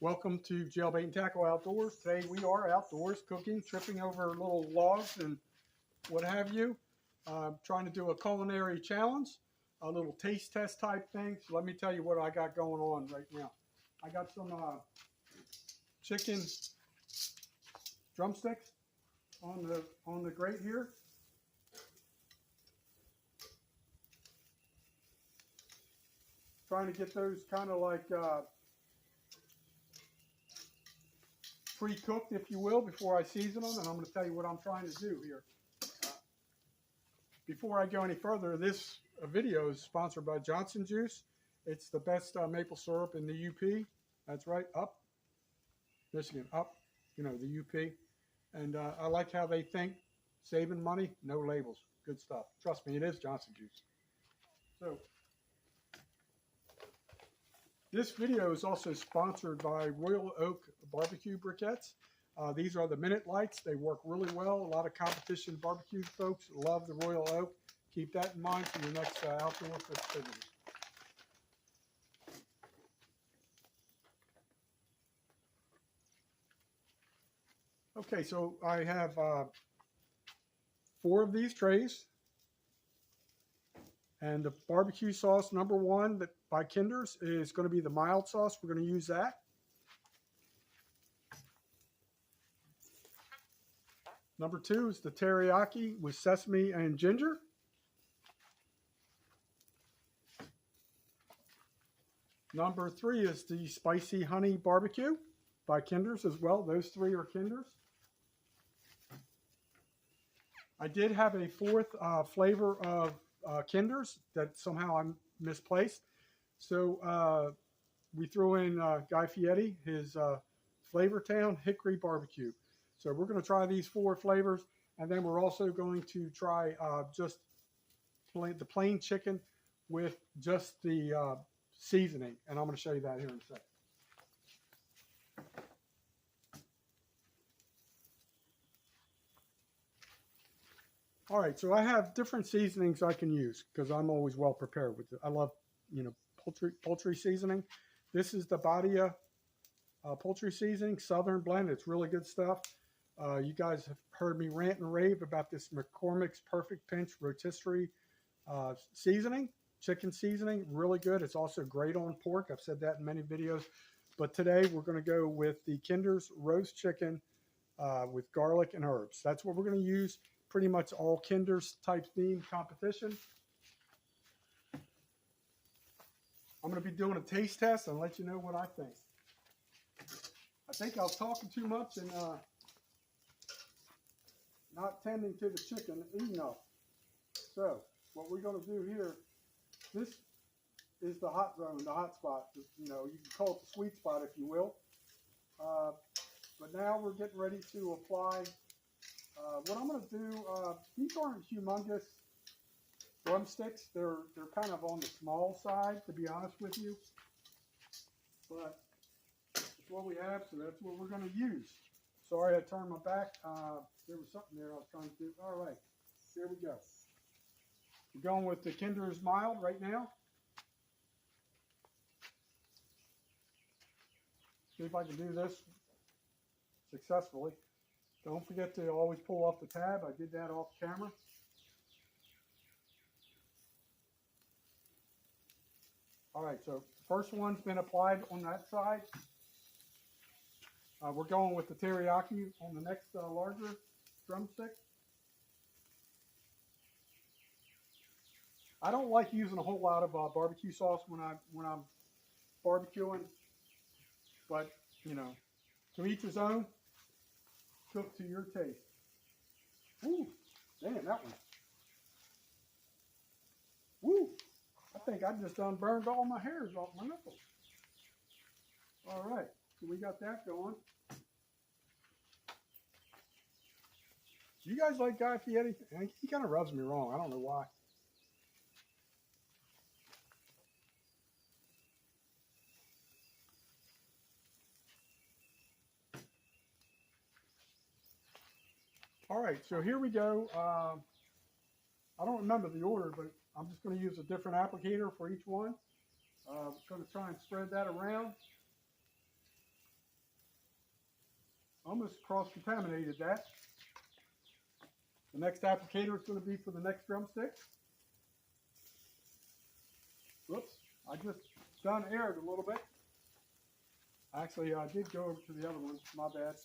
Welcome to Jailbait and Tackle Outdoors. Today we are outdoors cooking, tripping over little logs and what have you. Trying to do a culinary challenge, a little taste test type thing. So let me tell you what I got going on right now. I got some chicken drumsticks on the grate here. Trying to get those kind of like pre-cooked, if you will, before I season them, and I'm going to tell you what I'm trying to do here. Before I go any further, this video is sponsored by Johnson Juice. It's the best maple syrup in the UP. That's right, up, Michigan, up, you know, the UP. And I like how they think, saving money, no labels, good stuff. Trust me, it is Johnson Juice. So, this video is also sponsored by Royal Oak Barbecue Briquettes. These are the Minute Lights. They work really well. A lot of competition barbecue folks love the Royal Oak. Keep that in mind for your next outdoor festivities. Okay, so I have 4 of these trays. And the barbecue sauce number 1 by Kinder's is going to be the mild sauce. We're going to use that. Number 2 is the teriyaki with sesame and ginger. Number 3 is the spicy honey barbecue by Kinder's as well. Those 3 are Kinder's. I did have a 4th flavor of Kinder's that somehow I misplaced. So we threw in Guy Fieri, his Flavor Town Hickory Barbecue. So we're going to try these 4 flavors, and then we're also going to try just the plain chicken with just the seasoning, and I'm going to show you that here in a second. All right, so I have different seasonings I can use because I'm always well prepared with it. I love, you know, poultry seasoning. This is the Badia poultry seasoning, Southern blend. It's really good stuff. You guys have heard me rant and rave about this McCormick's Perfect Pinch rotisserie seasoning, chicken seasoning, really good. It's also great on pork. I've said that in many videos. But today we're going to go with the Kinder's roast chicken with garlic and herbs. That's what we're going to use. Pretty much all Kinder's type theme competition. I'm going to be doing a taste test and let you know what I think. I think I was talking too much and not tending to the chicken enough. So what we're going to do here, this is the hot zone, the hot spot. You know, you can call it the sweet spot if you will. But now we're getting ready to apply. What I'm going to do, these aren't humongous drumsticks. They're kind of on the small side, to be honest with you. But it's what we have, so that's what we're going to use. Sorry I turned my back. There was something there I was trying to do. All right, here we go. We're going with the Kinder's Mild right now. See if I can do this successfully. Don't forget to always pull off the tab. I did that off camera. All right, so first one's been applied on that side. We're going with the teriyaki on the next larger drumstick. I don't like using a whole lot of barbecue sauce when I'm barbecuing, but you know, to each his own. Cook to your taste. Ooh, damn that one. Woo! I think I just done burned all my hairs off my nipples. All right, so we got that going. You guys like Guy Fieri? He kind of rubs me wrong. I don't know why. All right, so here we go. I don't remember the order, but I'm just going to use a different applicator for each one. I'm going to try and spread that around. almost cross-contaminated that. The next applicator is going to be for the next drumstick. Whoops, I just done aired a little bit. Actually, I did go over to the other one. My bad.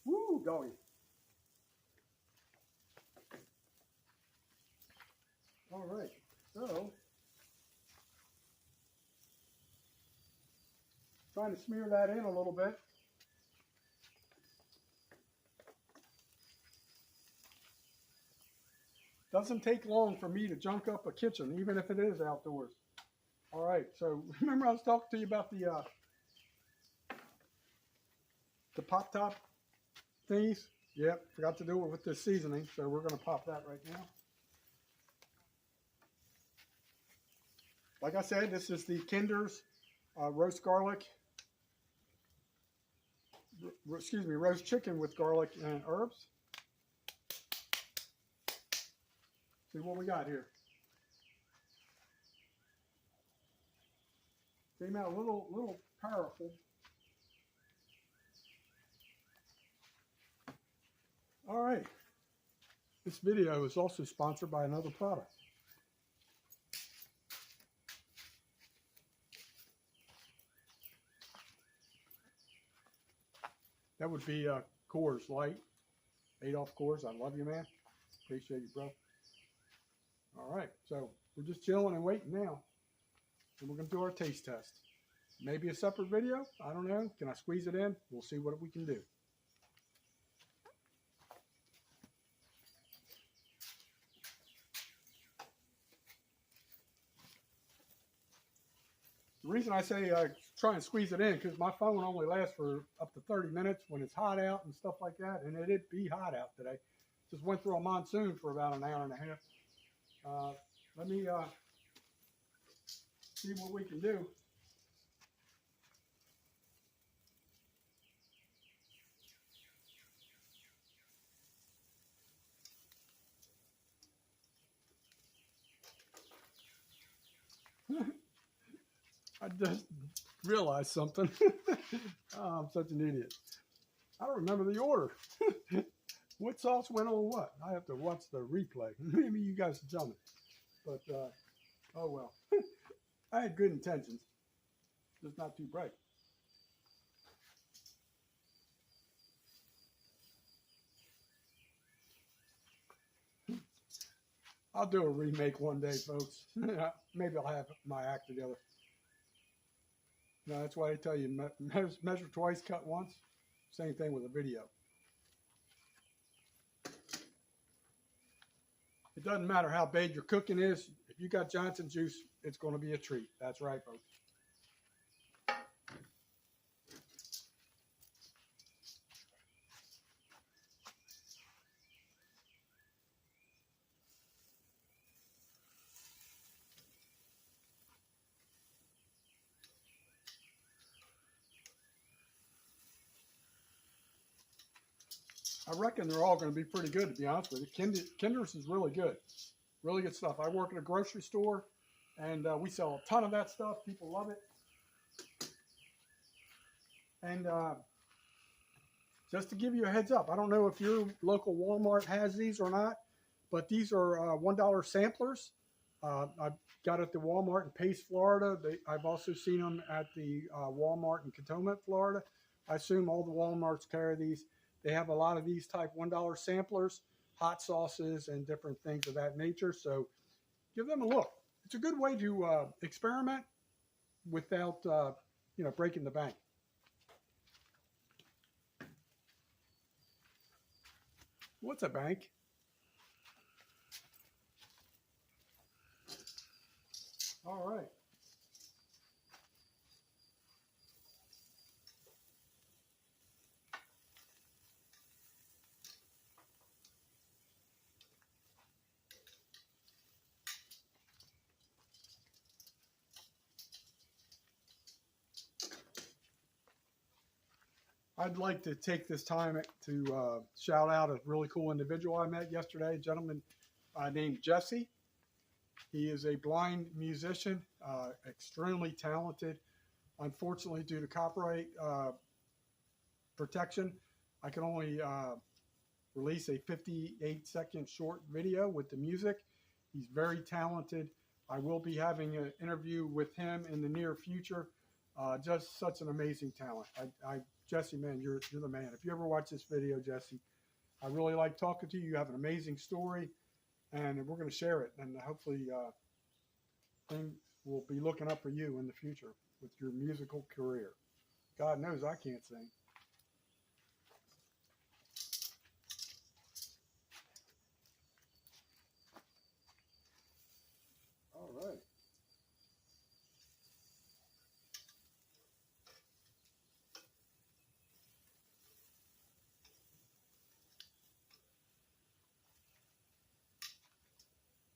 Woo, going. All right, so trying to smear that in a little bit. Doesn't take long for me to junk up a kitchen, even if it is outdoors. All right, so remember I was talking to you about the pop top thingies? Yep, forgot to do it with this seasoning, so we're going to pop that right now. Like I said, this is the Kinder's roast garlic, roast chicken with garlic and herbs. See what we got here. Came out a little powerful. All right. This video is also sponsored by another product. That would be Coors Light. Adolf Coors, I love you, man. Appreciate you, bro. All right, so we're just chilling and waiting now. And we're going to do our taste test. Maybe a separate video. I don't know. Can I squeeze it in? We'll see what we can do. The reason I say try and squeeze it in because my phone only lasts for up to 30 minutes when it's hot out and stuff like that. And it did be hot out today. Just went through a monsoon for about an hour and a half. Let me see what we can do. I just realized something. Oh, I'm such an idiot. I don't remember the order. What sauce went on what? I have to watch the replay. Maybe you guys can tell me. But, oh well. I had good intentions. Just not too bright. I'll do a remake one day, folks. Maybe I'll have my act together. No, that's why I tell you, measure twice, cut once. Same thing with a video. It doesn't matter how big your cooking is. If you got Johnson juice, it's going to be a treat. That's right, folks. I reckon they're all going to be pretty good, to be honest with you. Kinder's is really good. Really good stuff. I work at a grocery store, and we sell a ton of that stuff. People love it. And just to give you a heads up, I don't know if your local Walmart has these or not, but these are $1 samplers. I've got it at the Walmart in Pace, Florida. I've also seen them at the Walmart in Cantonment, Florida. I assume all the Walmarts carry these. They have a lot of these type $1 samplers, hot sauces, and different things of that nature. So give them a look. It's a good way to experiment without, breaking the bank. What's a bank? All right. I'd like to take this time to shout out a really cool individual I met yesterday, a gentleman named Jesse. He is a blind musician, extremely talented. Unfortunately, due to copyright protection, I can only release a 58-second short video with the music. He's very talented. I will be having an interview with him in the near future. Just such an amazing talent. Jesse, man, you're the man. If you ever watch this video, Jesse, I really like talking to you. You have an amazing story, and we're going to share it. And hopefully things will be looking up for you in the future with your musical career. God knows I can't sing. All right.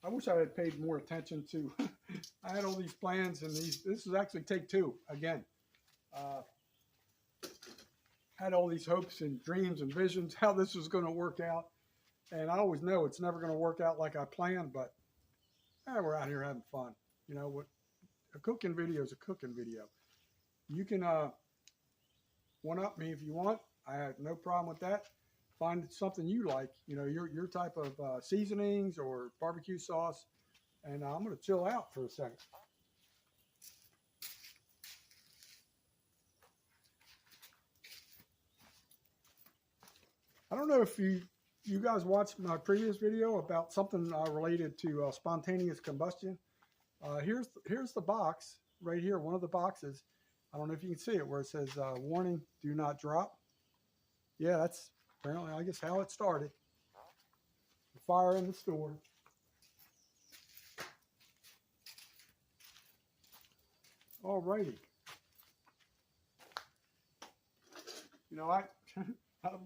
I wish I had paid more attention to, I had all these plans, and this is actually take two again. Had all these hopes and dreams and visions how this was going to work out, and I always know it's never going to work out like I planned, but we're out here having fun. You know what? A cooking video is a cooking video. You can one-up me if you want. I have no problem with that. Find something you like, you know, your type of seasonings or barbecue sauce, and I'm going to chill out for a second. I don't know if you guys watched my previous video about something related to spontaneous combustion. Here's the box right here, one of the boxes. I don't know if you can see it where it says warning, do not drop. Yeah, that's apparently, I guess, how it started. The fire in the store. Alrighty. You know,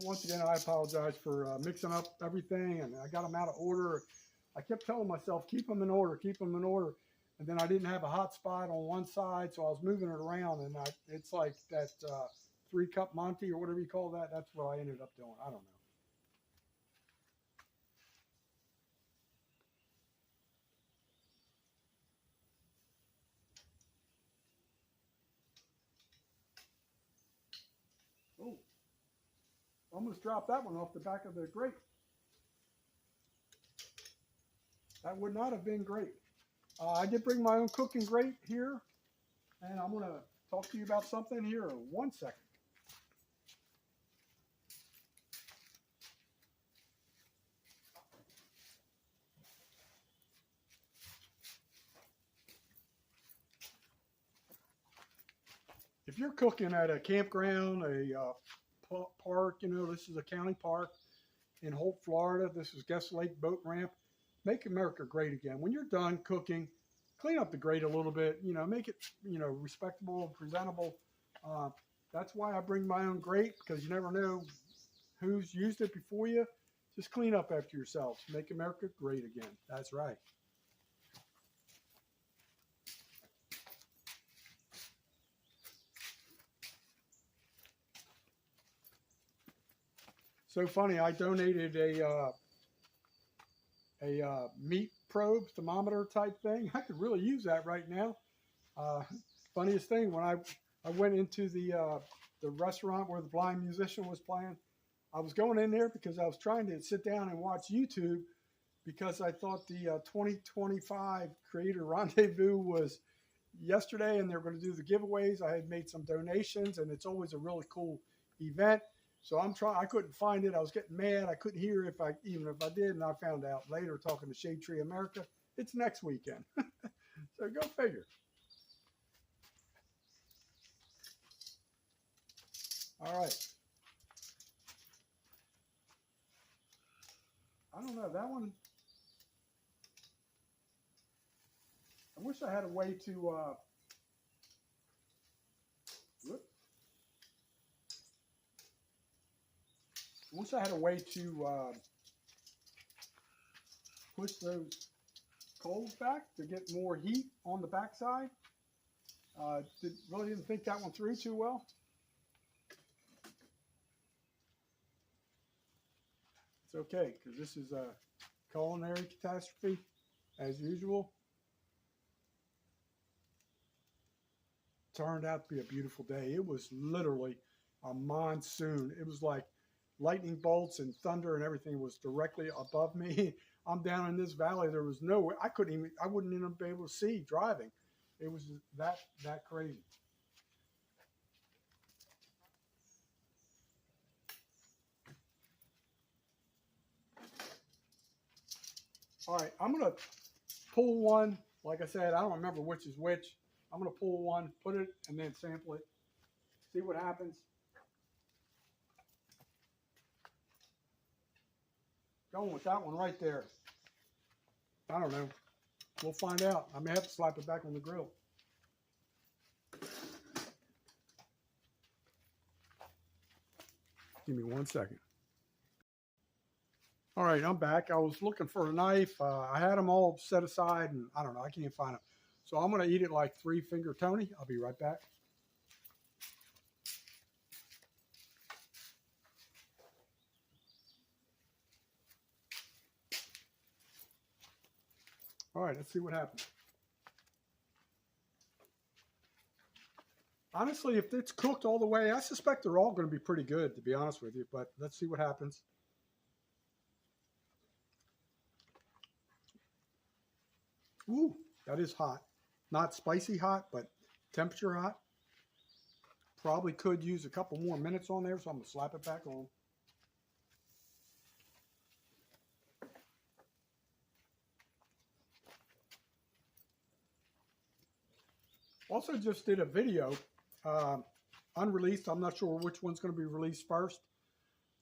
once again, I apologize for mixing up everything, and I got them out of order. I kept telling myself, keep them in order, keep them in order. And then I didn't have a hot spot on one side, so I was moving it around, and it's like that 3-cup Monty or whatever you call that. That's what I ended up doing. I don't know. Oh, almost dropped that one off the back of the grate. That would not have been great. I did bring my own cooking grate here, and I'm going to talk to you about something here in 1 second. If you're cooking at a campground, a park, you know, this is a county park in Holt, Florida. This is Guest Lake Boat Ramp. Make America great again. When you're done cooking, clean up the grate a little bit, you know, make it, you know, respectable and presentable. That's why I bring my own grate, because you never know who's used it before you. Just clean up after yourselves. Make America great again. That's right. So funny, I donated a meat probe thermometer type thing. I could really use that right now. Funniest thing, when I went into the restaurant where the blind musician was playing, I was going in there because I was trying to sit down and watch YouTube, because I thought the 2025 Creator Rendezvous was yesterday, and they were going to do the giveaways. I had made some donations, and it's always a really cool event. So I couldn't find it. I was getting mad. I couldn't hear even if I did, and I found out later talking to Shade Tree America, it's next weekend. So go figure. All right. I don't know, that one, I wish I had a way to, I wish I had a way to push those coals back to get more heat on the backside. Really didn't think that one through too well. It's okay, because this is a culinary catastrophe, as usual. Turned out to be a beautiful day. It was literally a monsoon. It was like lightning bolts and thunder and everything was directly above me. I'm down in this valley. There was no way I wouldn't even be able to see driving. It was that crazy. All right, I'm gonna pull one. Like I said, I don't remember which is which. I'm gonna pull one, put it, and then sample it. See what happens. Going with that one right there. I don't know. We'll find out. I may have to slap it back on the grill. Give me 1 second. All right, I'm back. I was looking for a knife. I had them all set aside, and I don't know. I can't find them. So I'm going to eat it like 3-finger Tony. I'll be right back. All right, let's see what happens. Honestly, if it's cooked all the way, I suspect they're all going to be pretty good, to be honest with you. But let's see what happens. Ooh, that is hot. Not spicy hot, but temperature hot. Probably could use a couple more minutes on there, so I'm going to slap it back on. Also just did a video, unreleased. I'm not sure which one's going to be released first.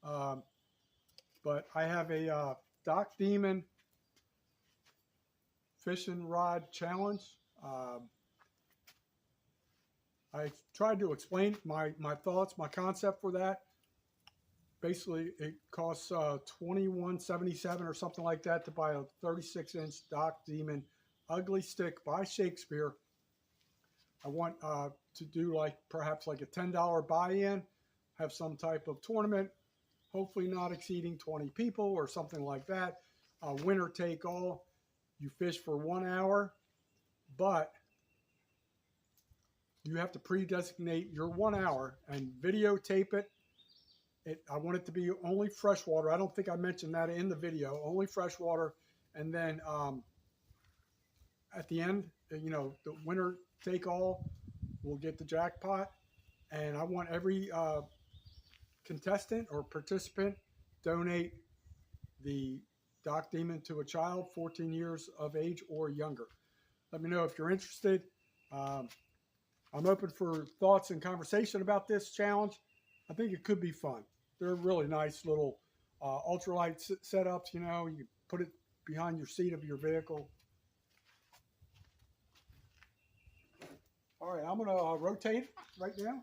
But I have a Doc Demon fishing rod challenge. I tried to explain my thoughts, my concept for that. Basically, it costs $21.77 or something like that to buy a 36-inch Doc Demon ugly stick by Shakespeare. I want to do perhaps like a $10 buy-in, have some type of tournament, hopefully not exceeding 20 people or something like that. Winner take all. You fish for 1 hour, but you have to pre-designate your 1 hour and videotape it. I want it to be only freshwater. I don't think I mentioned that in the video. Only freshwater, and then at the end, you know, the winner take all will get the jackpot. And I want every contestant or participant donate the Doc Demon to a child 14 years of age or younger. Let me know if you're interested. I'm open for thoughts and conversation about this challenge. I think it could be fun. They're really nice little ultralight setups. You know, you put it behind your seat of your vehicle. All right, I'm going to rotate it right now.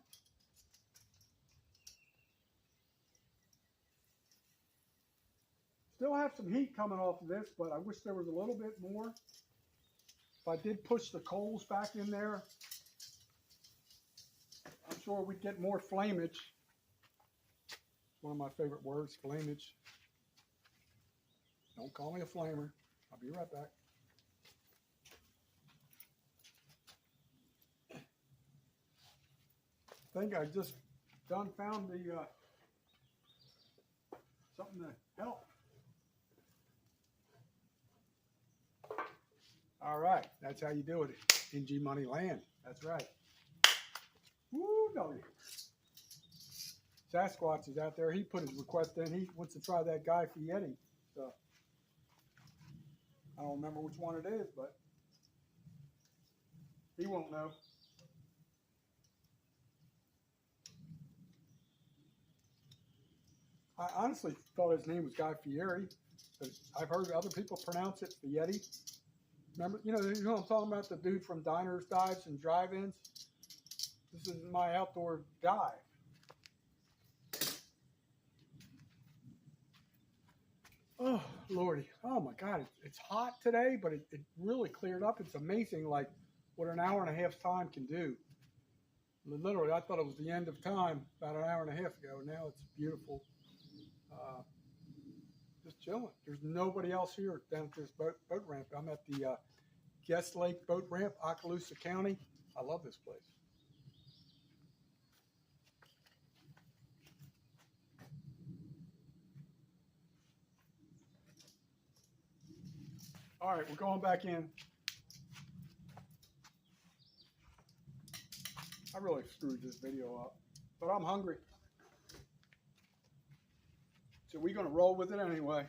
Still have some heat coming off of this, but I wish there was a little bit more. If I did push the coals back in there, I'm sure we'd get more flamage. One of my favorite words, flamage. Don't call me a flamer. I'll be right back. I think I just found the something to help. All right, that's how you do it in G Money Land. That's right. Woo, doggy. Sasquatch is out there. He put his request in. He wants to try that Guy Fieri stuff. I don't remember which one it is, but he won't know. I honestly thought his name was Guy Fieri, but I've heard other people pronounce it Fieri. Remember, you know what I'm talking about? The dude from Diners, Dives, and Drive-Ins. This is my outdoor dive. Oh, Lordy. Oh, my God. It's hot today, but it really cleared up. It's amazing, like, what an hour and a half time can do. Literally, I thought it was the end of time about an hour and a half ago. Now it's beautiful. Just chilling. There's nobody else here down at this boat ramp. I'm at the Guest Lake Boat Ramp, Okaloosa County. I love this place. All right, we're going back in. I really screwed this video up, but I'm hungry. So we're going to roll with it anyway.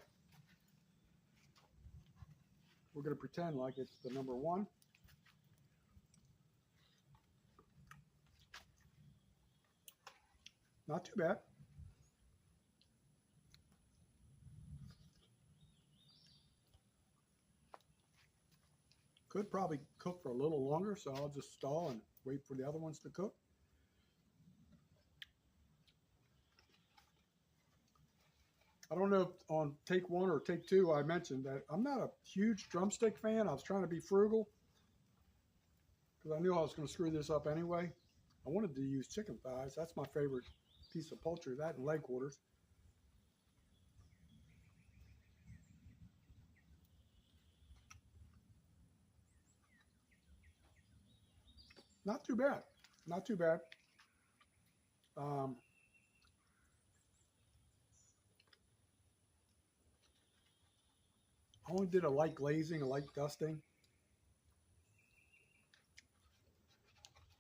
We're going to pretend like it's the number one. Not too bad. Could probably cook for a little longer, so I'll just stall and wait for the other ones to cook. I don't know if on take one or take two I mentioned that I'm not a huge drumstick fan. I was trying to be frugal because I knew I was going to screw this up anyway. I wanted to use chicken thighs. That's my favorite piece of poultry, that and leg quarters. Not too bad. Not too bad. I only did a light glazing, a light dusting.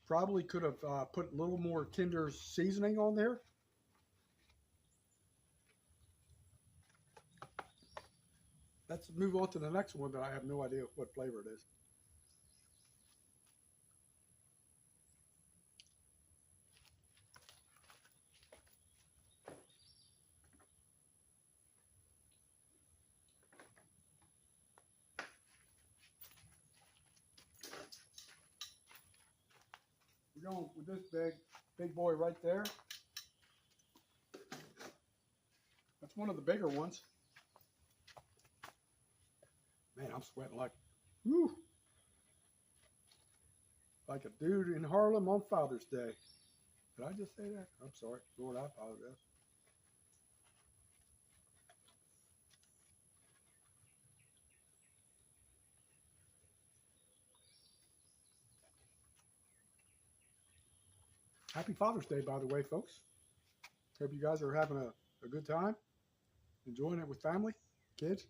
Probably could have put a little more Kinder's seasoning on there. Let's move on to the next one that I have no idea what flavor it is. We're going with this big boy right there. That's one of the bigger ones. Man, I'm sweating like, whew, like a dude in Harlem on Father's Day. Did I just say that? I'm sorry. Lord, I apologize. Happy Father's Day, by the way, folks. Hope you guys are having a good time, enjoying it with family, kids.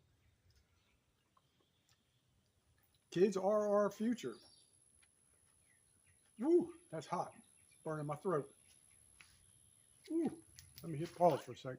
Kids are our future. Woo, that's hot. It's burning my throat. Ooh, let me hit pause for a sec.